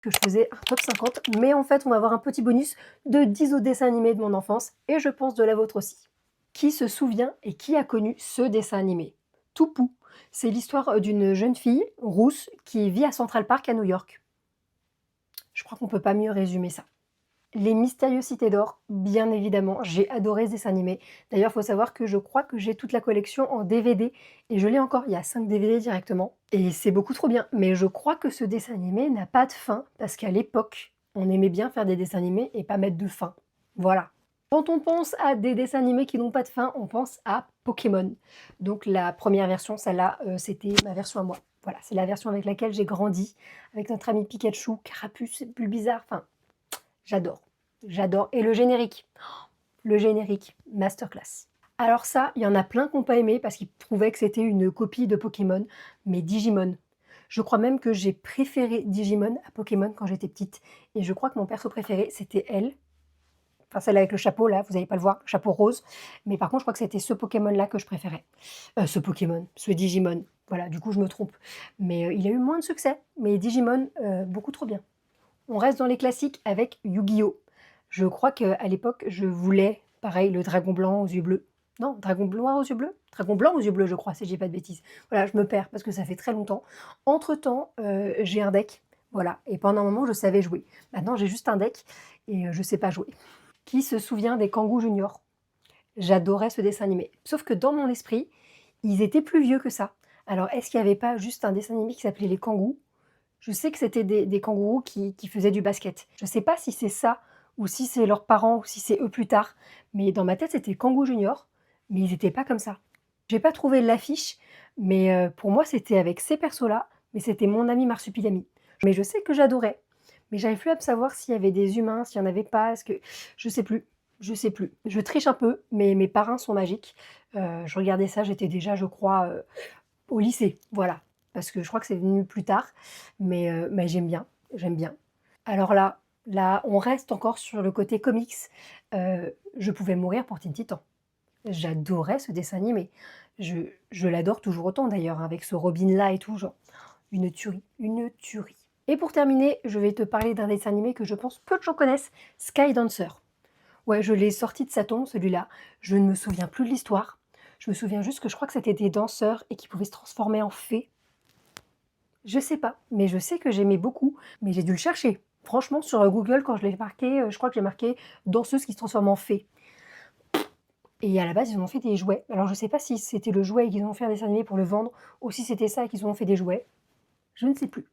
que je faisais un top 50, mais en fait, on va avoir un petit bonus de 10 autres dessins animés de mon enfance et je pense de la vôtre aussi. Qui se souvient et qui a connu ce dessin animé? Toupou. C'est l'histoire d'une jeune fille rousse qui vit à Central Park à New York. Je crois qu'on peut pas mieux résumer ça. Les Mystérieuses Cités d'Or, bien évidemment, j'ai adoré ce dessin animé. D'ailleurs, il faut savoir que je crois que j'ai toute la collection en DVD et je l'ai encore, il y a 5 DVD directement et c'est beaucoup trop bien. Mais je crois que ce dessin animé n'a pas de fin parce qu'à l'époque, on aimait bien faire des dessins animés et pas mettre de fin. Voilà. Quand on pense à des dessins animés qui n'ont pas de fin, on pense à Pokémon. Donc la première version, celle-là, c'était ma version à moi. Voilà, c'est la version avec laquelle j'ai grandi, avec notre ami Pikachu, Carapuce, Bulbizarre, enfin j'adore, j'adore et le générique, masterclass. Alors ça, il y en a plein qui n'ont pas aimé parce qu'ils trouvaient que c'était une copie de Pokémon, mais Digimon. Je crois même que j'ai préféré Digimon à Pokémon quand j'étais petite et je crois que mon perso préféré, c'était elle. Enfin, celle avec le chapeau là, vous n'allez pas le voir, le chapeau rose. Mais par contre, je crois que c'était ce Pokémon-là que je préférais. Ce Digimon. Voilà, du coup, je me trompe. Mais il a eu moins de succès. Mais Digimon, beaucoup trop bien. On reste dans les classiques avec Yu-Gi-Oh! Je crois qu'à l'époque, je voulais, pareil, le dragon blanc aux yeux bleus. Non, dragon noir aux yeux bleus? Dragon blanc aux yeux bleus, je crois, si je dis pas de bêtises. Voilà, je me perds parce que ça fait très longtemps. Entre-temps, j'ai un deck, voilà, et pendant un moment, je savais jouer. Maintenant, j'ai juste un deck et je sais pas jouer. Qui se souvient des Kangoo Junior? J'adorais ce dessin animé. Sauf que dans mon esprit, ils étaient plus vieux que ça. Alors, est-ce qu'il y avait pas juste un dessin animé qui s'appelait Les Kangous? Je sais que c'était des kangourous qui faisaient du basket. Je sais pas si c'est ça ou si c'est leurs parents ou si c'est eux plus tard, mais dans ma tête, c'était Kangoo Junior, mais ils étaient pas comme ça. J'ai pas trouvé l'affiche, mais pour moi, c'était avec ces persos-là, mais c'était mon ami Marsupilami. Mais je sais que j'adorais, mais j'arrive plus à me savoir s'il y avait des humains, s'il y en avait pas, est-ce que je sais plus, je sais plus. Je triche un peu, mais mes parrains sont magiques. Je regardais ça, j'étais déjà, je crois, au lycée, voilà, parce que je crois que c'est venu plus tard, mais j'aime bien, j'aime bien. Alors là, on reste encore sur le côté comics. Je pouvais mourir pour Teen Titans. J'adorais ce dessin animé. Je l'adore toujours autant d'ailleurs, hein, avec ce Robin-là et tout, genre, une tuerie, une tuerie. Et pour terminer, je vais te parler d'un dessin animé que je pense peu de gens connaissent, Sky Dancer. Ouais, je l'ai sorti de sa tombe, celui-là. Je ne me souviens plus de l'histoire. Je me souviens juste que je crois que c'était des danseurs et qui pouvaient se transformer en fées. Je sais pas, mais je sais que j'aimais beaucoup, mais j'ai dû le chercher. Franchement, sur Google, quand je l'ai marqué, je crois que j'ai marqué danseuse qui se transforme en fée. Et à la base, ils en ont fait des jouets. Alors, je sais pas si c'était le jouet et qu'ils ont fait un dessin animé pour le vendre, ou si c'était ça et qu'ils en ont fait des jouets. Je ne sais plus.